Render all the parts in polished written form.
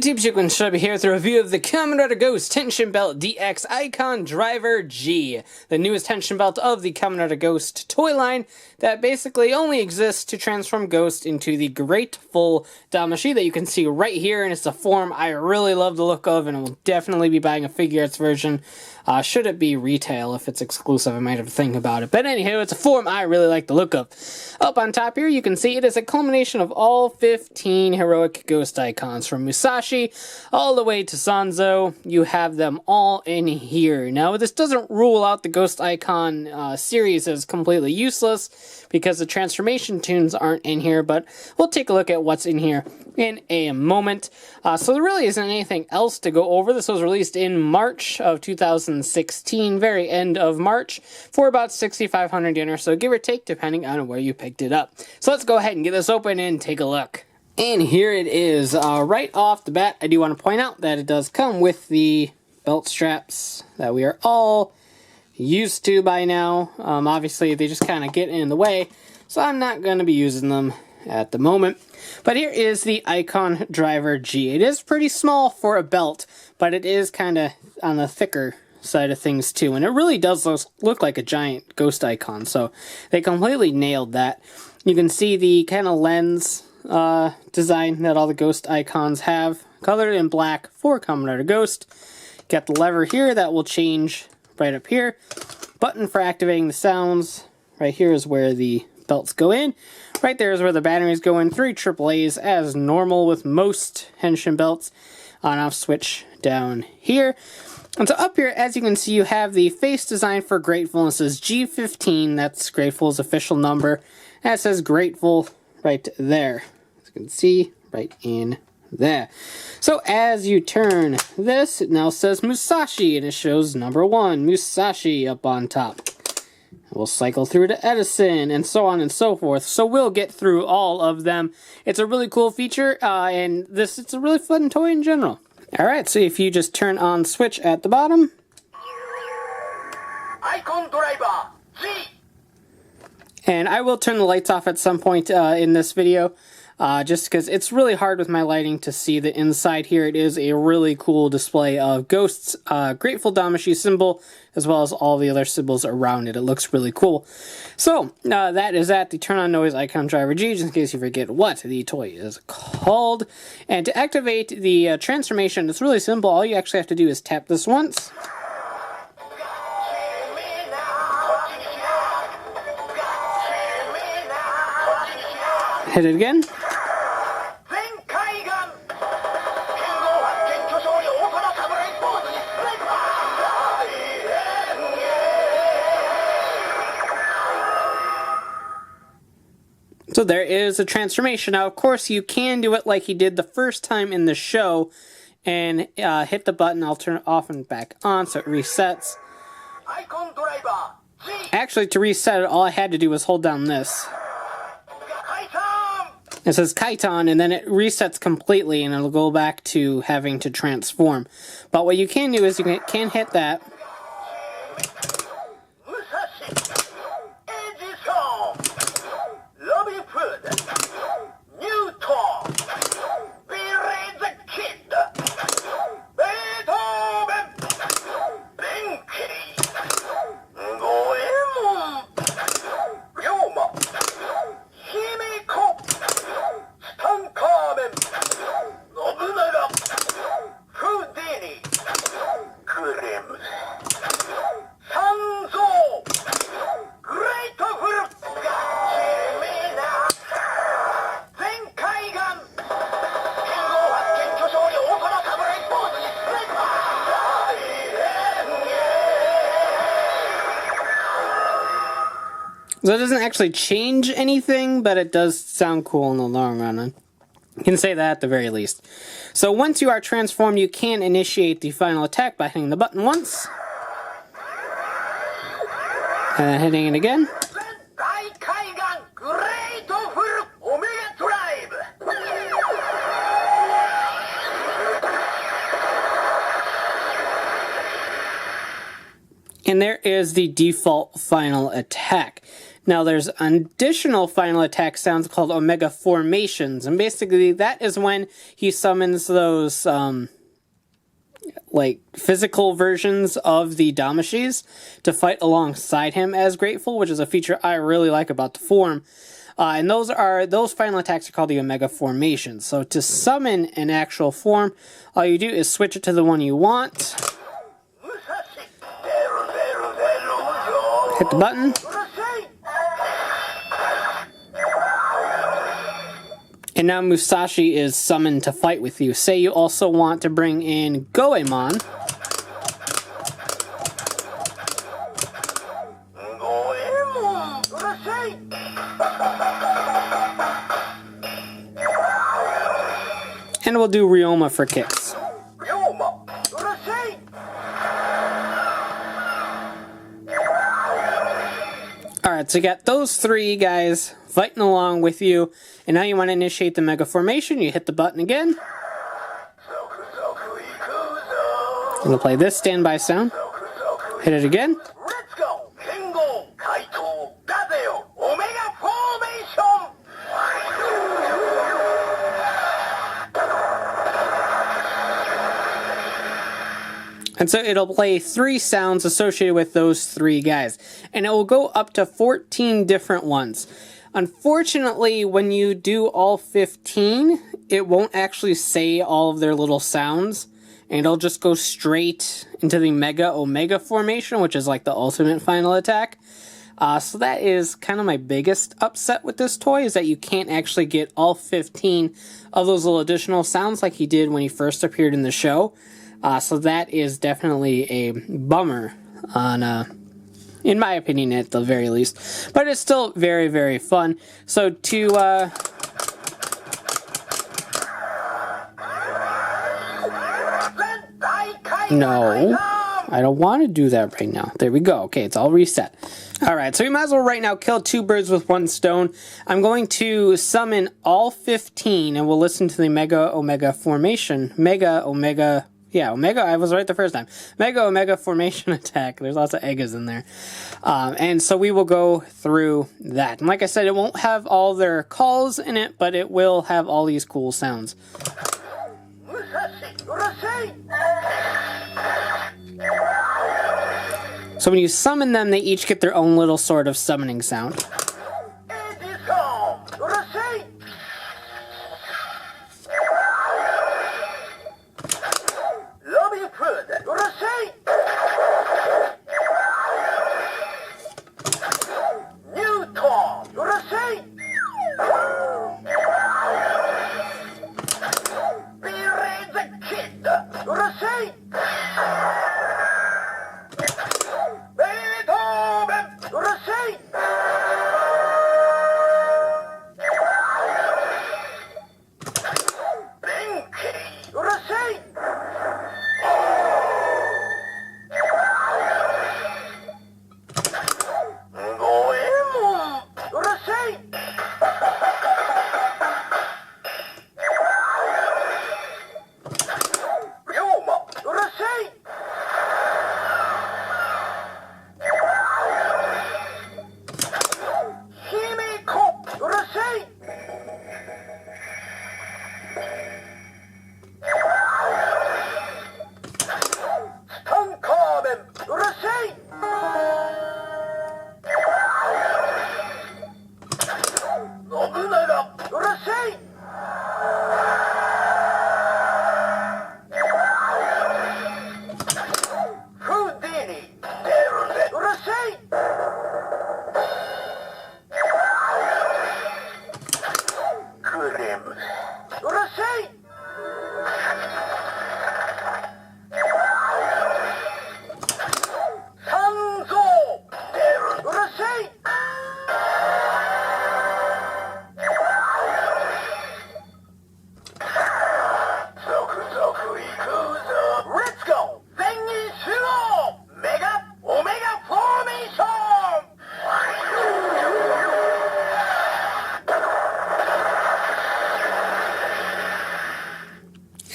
YouTube, Chicken Chubby here with a review of the Kamen Rider Ghost Henshin Belt DX Eyecon Driver G, the newest Henshin Belt of the Kamen Rider Ghost toy line that basically only exists to transform Ghost into the Grateful Damashii that you can see right here, and it's a form I really love the look of, and will definitely be buying a Figure Arts version. Should it be retail? If it's exclusive, I might have to think about it. But anywho, it's a form I really like the look of. Up on top here, you can see it is a culmination of all 15 heroic Ghost icons, from Musashi all the way to Sanzo. You have them all in here. Now, this doesn't rule out the Ghost Icon series as completely useless, because the transformation tunes aren't in here, but we'll take a look at what's in here in a moment. So there really isn't anything else to go over. This was released in March of 2016, very end of March, for about 6,500 yen or so, give or take, depending on where you picked it up. So let's go ahead and get this open and take a look. And here it is. Right off the bat, I do want to point out that it does come with the belt straps that we are all used to by now. Obviously, they just kind of get in the way, so I'm not going to be using them at the moment. But here is the Eyecon Driver G. It is pretty small for a belt, but it is kind of on the thicker side of things too, and it really does look like a giant ghost icon, so they completely nailed that. You can see the kind of lens design that all the ghost icons have, colored in black for Kamen Rider Ghost. Got the lever here that will change right up here. Button for activating the sounds. Right here is where the belts go in. Right there is where the batteries go in. 3 AAAs as normal with most Henshin belts. On-off switch down here. And so up here, as you can see, you have the face design for Grateful, and it says G15. That's Grateful's official number. And it says Grateful right there. As you can see, right in there. So as you turn this, it now says Musashi, and it shows number 1, Musashi, up on top. We'll cycle through to Edison, and so on and so forth. So we'll get through all of them. It's a really cool feature, and it's a really fun toy in general. Alright, so if you just turn on switch at the bottom. Eyecon Driver G. And I will turn the lights off at some point in this video, just because it's really hard with my lighting to see the inside here. It is a really cool display of Ghost's Grateful Damashii symbol, as well as all the other symbols around it. It looks really cool. So, that is at the turn on noise Eyecon Driver G, just in case you forget what the toy is called. And to activate the transformation, it's really simple. All you actually have to do is tap this once. Hit it again. So there is a transformation. Now, of course, you can do it like he did the first time in the show and hit the button. I'll turn it off and back on so it resets. Actually, to reset it, all I had to do was hold down this. It says Kaiton, and then it resets completely, and it'll go back to having to transform. But what you can do is you can hit that. So it doesn't actually change anything, but it does sound cool in the long run. You can say that at the very least. So once you are transformed, you can initiate the final attack by hitting the button once. And then hitting it again. And there is the default final attack. Now there's additional final attack sounds called Omega Formations, and basically that is when he summons those like physical versions of the Damashis to fight alongside him as Grateful, which is a feature I really like about the form. And those final attacks are called the Omega Formations. So to summon an actual form, all you do is switch it to the one you want. Hit the button. And now Musashi is summoned to fight with you. Say you also want to bring in Goemon. And we'll do Ryoma for kicks. Alright, so you got those three guys fighting along with you, and now you want to initiate the Mega Formation. You hit the button again. I'm going to play this standby sound. Hit it again. And so it'll play 3 sounds associated with those 3 guys. And it will go up to 14 different ones. Unfortunately, when you do all 15, it won't actually say all of their little sounds. And it'll just go straight into the Mega Omega Formation, which is like the ultimate final attack. So that is kind of my biggest upset with this toy, is that you can't actually get all 15 of those little additional sounds like he did when he first appeared in the show. So that is definitely a bummer on, in my opinion, at the very least. But it's still very, very fun. So to, no, I don't want to do that right now. There we go. Okay, it's all reset. Alright, so we might as well right now kill 2 birds with 1 stone. I'm going to summon all 15, and we'll listen to the Mega Omega Formation. Yeah, Omega, I was right the first time. Mega Omega Formation attack. There's lots of Egas in there. And so we will go through that. And like I said, it won't have all their calls in it, but it will have all these cool sounds. So when you summon them, they each get their own little sort of summoning sound.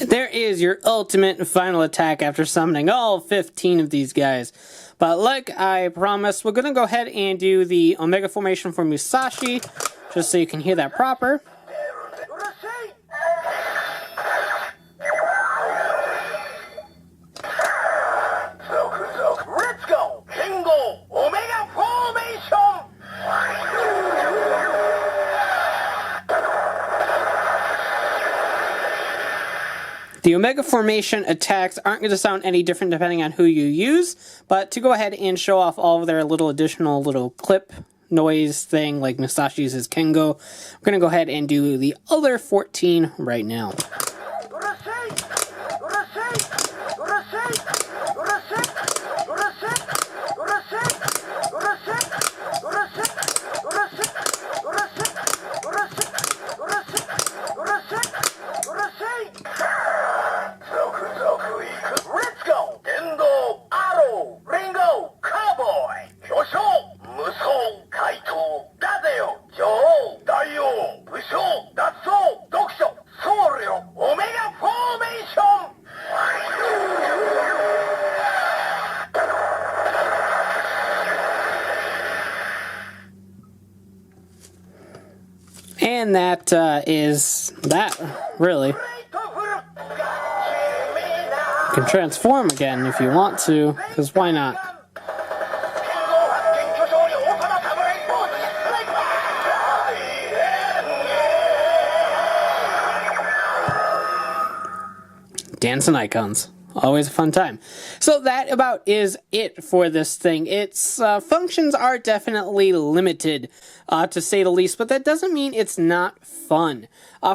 There is your ultimate final attack after summoning all 15 of these guys. But like I promised, we're going to go ahead and do the Omega formation for Musashi, just so you can hear that proper. Let's go! Kingo! Omega formation! The Omega formation attacks aren't going to sound any different depending on who you use, but to go ahead and show off all of their additional little clip noise thing, like Musashi's is Kengo, we're going to go ahead and do the other 14 right now. Let's go! Endo, Arrow, Ringo, Cowboy, Yosho, Musou, Kaito, Dadeo, Joe, Daio, Busho, Datso, Dokusho, Soryo, Omega formation! And that is that, really. You can transform again if you want to, because why not? Dancing icons. Always a fun time. So that about is it for this thing. Its functions are definitely limited, to say the least, but that doesn't mean it's not fun.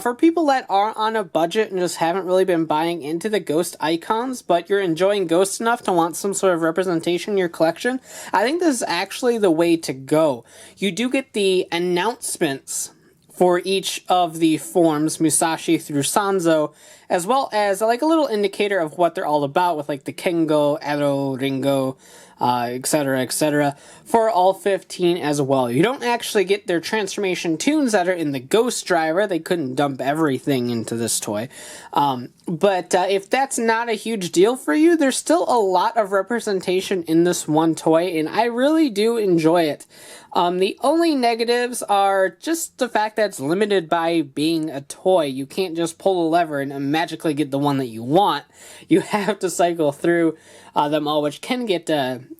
For people that are on a budget and just haven't really been buying into the Ghost icons, but you're enjoying Ghost enough to want some sort of representation in your collection, I think this is actually the way to go. You do get the announcements for each of the forms, Musashi through Sanzo, as well as like a little indicator of what they're all about with like the Kengo, Arrow, Ringo, etc., for all 15 as well. You don't actually get their transformation tunes that are in the Ghost Driver. They couldn't dump everything into this toy. But if that's not a huge deal for you, there's still a lot of representation in this one toy, and I really do enjoy it. The only negatives are just the fact that it's limited by being a toy. You can't just pull a lever and magically get the one that you want. You have to cycle through them all, which can get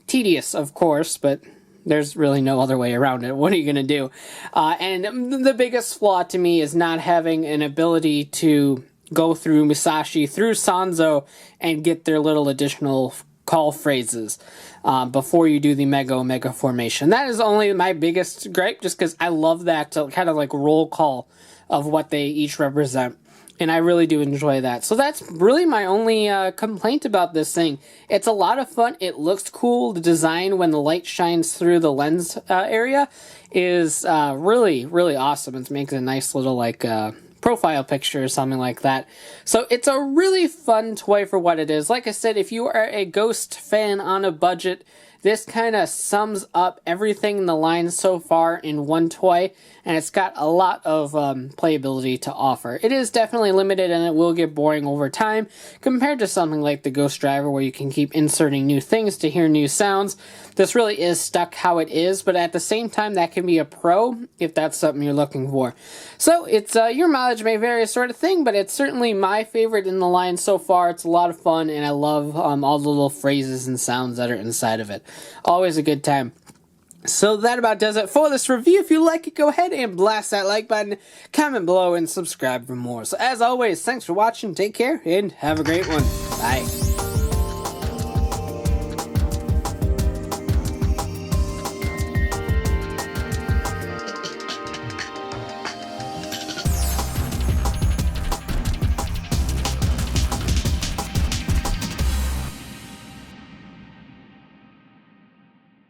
tedious, of course, but there's really no other way around it. What are you going to do? And the biggest flaw to me is not having an ability to go through Musashi, through Sanzo, and get their little additional call phrases before you do the Mega Omega formation. That is only my biggest gripe, just because I love that kind of like roll call of what they each represent. And I really do enjoy that. So that's really my only complaint about this thing. It's a lot of fun. It looks cool. The design when the light shines through the lens area is really, really awesome. It makes a nice little like profile picture or something like that. So it's a really fun toy for what it is. Like I said, if you are a Ghost fan on a budget, this kind of sums up everything in the line so far in one toy, and it's got a lot of playability to offer. It is definitely limited, and it will get boring over time, compared to something like the Ghost Driver, where you can keep inserting new things to hear new sounds. This really is stuck how it is, but at the same time, that can be a pro if that's something you're looking for. So it's your mileage may vary sort of thing, but it's certainly my favorite in the line so far. It's a lot of fun, and I love all the little phrases and sounds that are inside of it. Always a good time. So that about does it for this review. If you like it, go ahead and blast that like button, comment below, and subscribe for more. So as always, thanks for watching, take care, and have a great one. Bye.